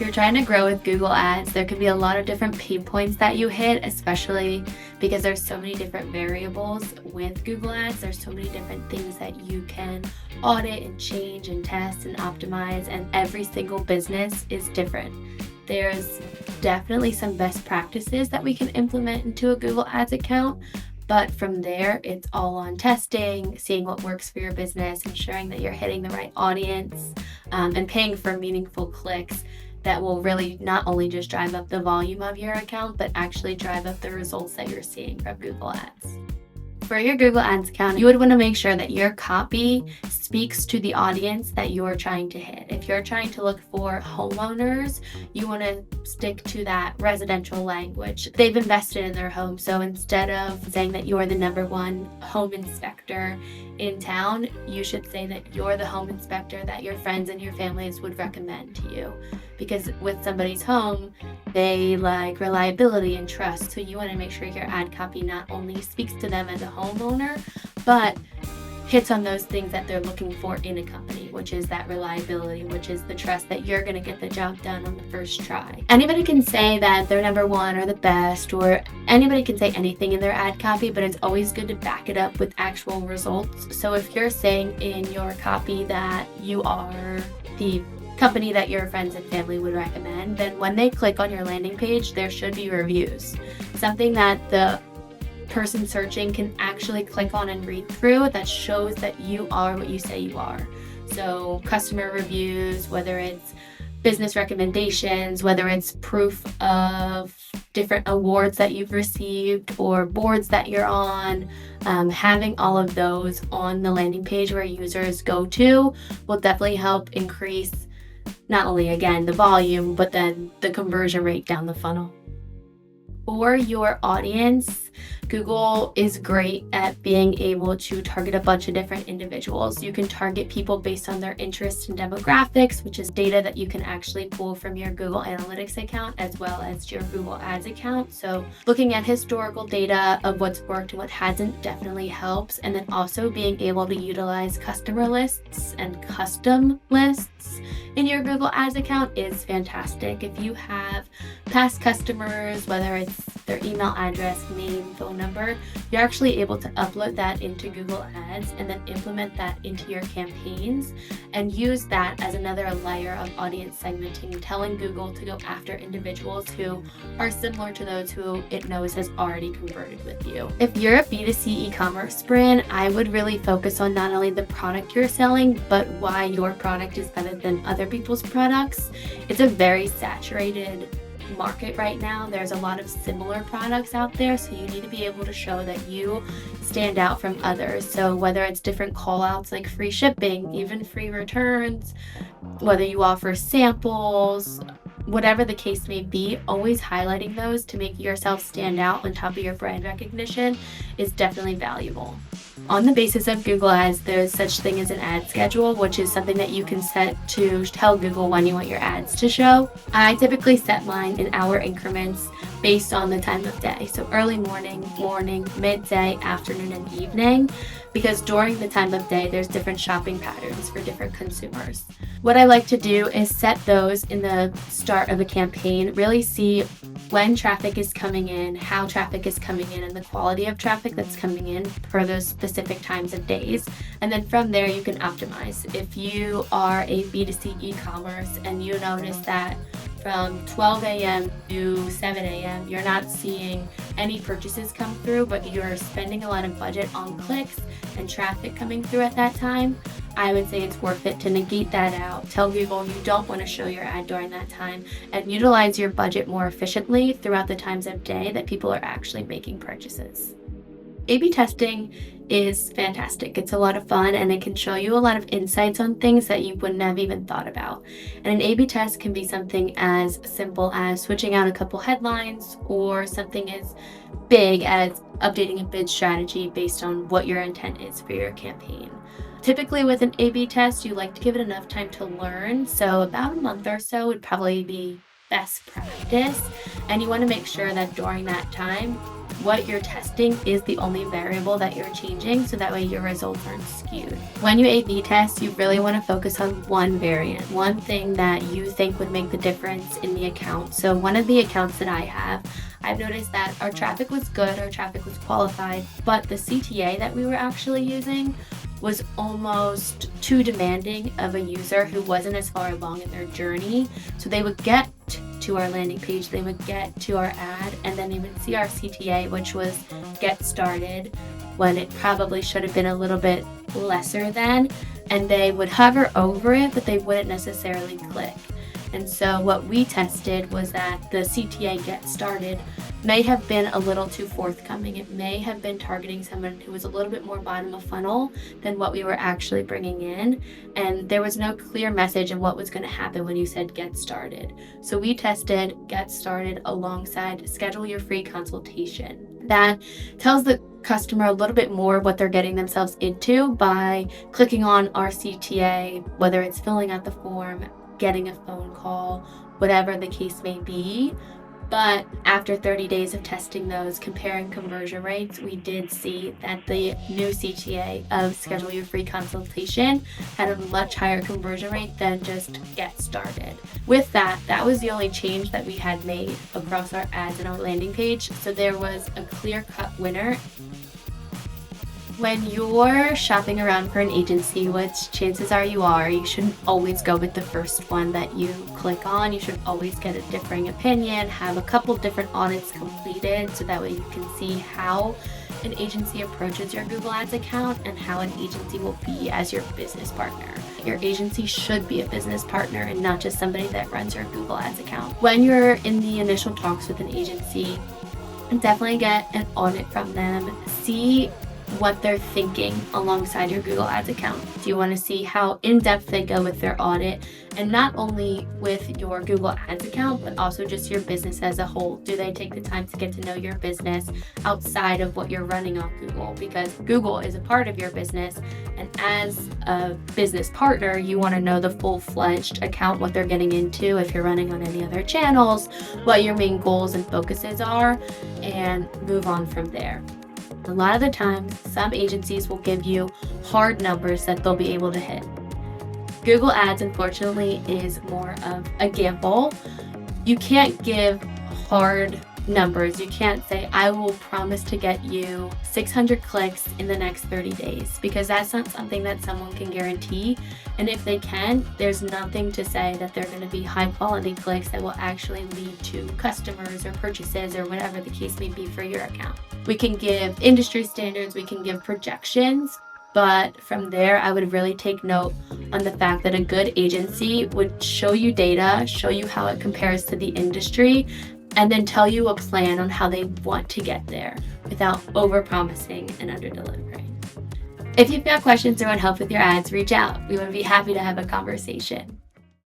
you're trying to grow with Google Ads, there can be a lot of different pain points that you hit, especially because there's so many different variables with Google Ads. There's so many different things that you can audit and change and test and optimize, and every single business is different. There's definitely some best practices that we can implement into a Google Ads account, but from there, it's all on testing, seeing what works for your business, ensuring that you're hitting the right audience, and paying for meaningful clicks that will really not only just drive up the volume of your account, but actually drive up the results that you're seeing from Google Ads. For your Google Ads account, you would want to make sure that your copy speaks to the audience that you're trying to hit. If you're trying to look for homeowners, you want to stick to that residential language. They've invested in their home, so instead of saying that you're the number one home inspector in town, you should say that you're the home inspector that your friends and your families would recommend to you. Because with somebody's home, they like reliability and trust. So you want to make sure your ad copy not only speaks to them as a homeowner, but hits on those things that they're looking for in a company, which is that reliability, which is the trust that you're going to get the job done on the first try. Anybody can say that they're number one or the best, or anybody can say anything in their ad copy, but it's always good to back it up with actual results. So if you're saying in your copy that you are the company that your friends and family would recommend, then when they click on your landing page, there should be reviews. Something that the person searching can actually click on and read through that shows that you are what you say you are. So customer reviews, whether it's business recommendations, whether it's proof of different awards that you've received or boards that you're on, having all of those on the landing page where users go to will definitely help increase not only, again, the volume, but then the conversion rate down the funnel. For your audience, Google is great at being able to target a bunch of different individuals. You can target people based on their interests and demographics, which is data that you can actually pull from your Google Analytics account as well as your Google Ads account. So looking at historical data of what's worked and what hasn't definitely helps. And then also being able to utilize customer lists and custom lists in your Google Ads account is fantastic. If you have past customers, whether it's their email address, name, phone number, you're actually able to upload that into Google Ads and then implement that into your campaigns and use that as another layer of audience segmenting, telling Google to go after individuals who are similar to those who it knows has already converted with you. If you're a B2C e-commerce brand, I would really focus on not only the product you're selling, but why your product is better than other people's products. It's a very saturated market right now. There's a lot of similar products out there, so you need to be able to show that you stand out from others. So whether it's different call outs like free shipping, even free returns, whether you offer samples, whatever the case may be, always highlighting those to make yourself stand out on top of your brand recognition is definitely valuable. On the basis of Google Ads, there's such thing as an ad schedule, which is something that you can set to tell Google when you want your ads to show. I typically set mine in hour increments based on the time of day. So early morning, midday, afternoon, and evening, because during the time of day, there's different shopping patterns for different consumers. What I like to do is set those in the start of a campaign, really see when traffic is coming in, how traffic is coming in, and the quality of traffic that's coming in per those specific times of days. And then from there, you can optimize. If you are a B2C e-commerce and you notice that from 12 a.m. to 7 a.m., you're not seeing any purchases come through, but you're spending a lot of budget on clicks and traffic coming through at that time, I would say it's worth it to negate that out. Tell Google you don't want to show your ad during that time and utilize your budget more efficiently throughout the times of day that people are actually making purchases. A/B testing is fantastic. It's a lot of fun and it can show you a lot of insights on things that you wouldn't have even thought about. And an A/B test can be something as simple as switching out a couple headlines or something as big as updating a bid strategy based on what your intent is for your campaign. Typically with an A/B test, you like to give it enough time to learn. So about a month or so would probably be best practice. And you want to make sure that during that time, what you're testing is the only variable that you're changing, so that way your results aren't skewed. When you A/B test, you really want to focus on one variant, one thing that you think would make the difference in the account. So one of the accounts that I have, I've noticed that our traffic was good, our traffic was qualified, but the CTA that we were actually using was almost too demanding of a user who wasn't as far along in their journey. So they would get to our landing page, they would get to our ad, and then they would see our CTA, which was get started, when it probably should have been a little bit lesser than, and they would hover over it, but they wouldn't necessarily click. And so what we tested was that the CTA get started may have been a little too forthcoming. It may have been targeting someone who was a little bit more bottom of funnel than what we were actually bringing in. And there was no clear message of what was going to happen when you said get started. So we tested get started alongside schedule your free consultation. That tells the customer a little bit more what they're getting themselves into by clicking on our CTA, whether it's filling out the form, getting a phone call, whatever the case may be. But after 30 days of testing those, comparing conversion rates, we did see that the new CTA of schedule your free consultation had a much higher conversion rate than just get started. With that, that was the only change that we had made across our ads and our landing page. So there was a clear-cut winner. When you're shopping around for an agency, which chances are you shouldn't always go with the first one that you click on. You should always get a differing opinion, have a couple different audits completed, so that way you can see how an agency approaches your Google Ads account and how an agency will be as your business partner. Your agency should be a business partner and not just somebody that runs your Google Ads account. When you're in the initial talks with an agency, definitely get an audit from them. See what they're thinking alongside your Google Ads account. Do you want to see how in-depth they go with their audit, and not only with your Google Ads account, but also just your business as a whole? Do they take the time to get to know your business outside of what you're running on Google? Because Google is a part of your business, and as a business partner, you want to know the full-fledged account, what they're getting into, if you're running on any other channels, what your main goals and focuses are, and move on from there. A lot of the times, some agencies will give you hard numbers that they'll be able to hit. Google Ads, unfortunately, is more of a gamble. You can't give hard numbers. You can't say, I will promise to get you 600 clicks in the next 30 days, because that's not something that someone can guarantee. And if they can, there's nothing to say that they're going to be high quality clicks that will actually lead to customers or purchases or whatever the case may be for your account. We can give industry standards, we can give projections, but from there, I would really take note on the fact that a good agency would show you data, show you how it compares to the industry, and then tell you a plan on how they want to get there without over-promising and under-delivering. If you've got questions or want help with your ads, reach out. We would be happy to have a conversation.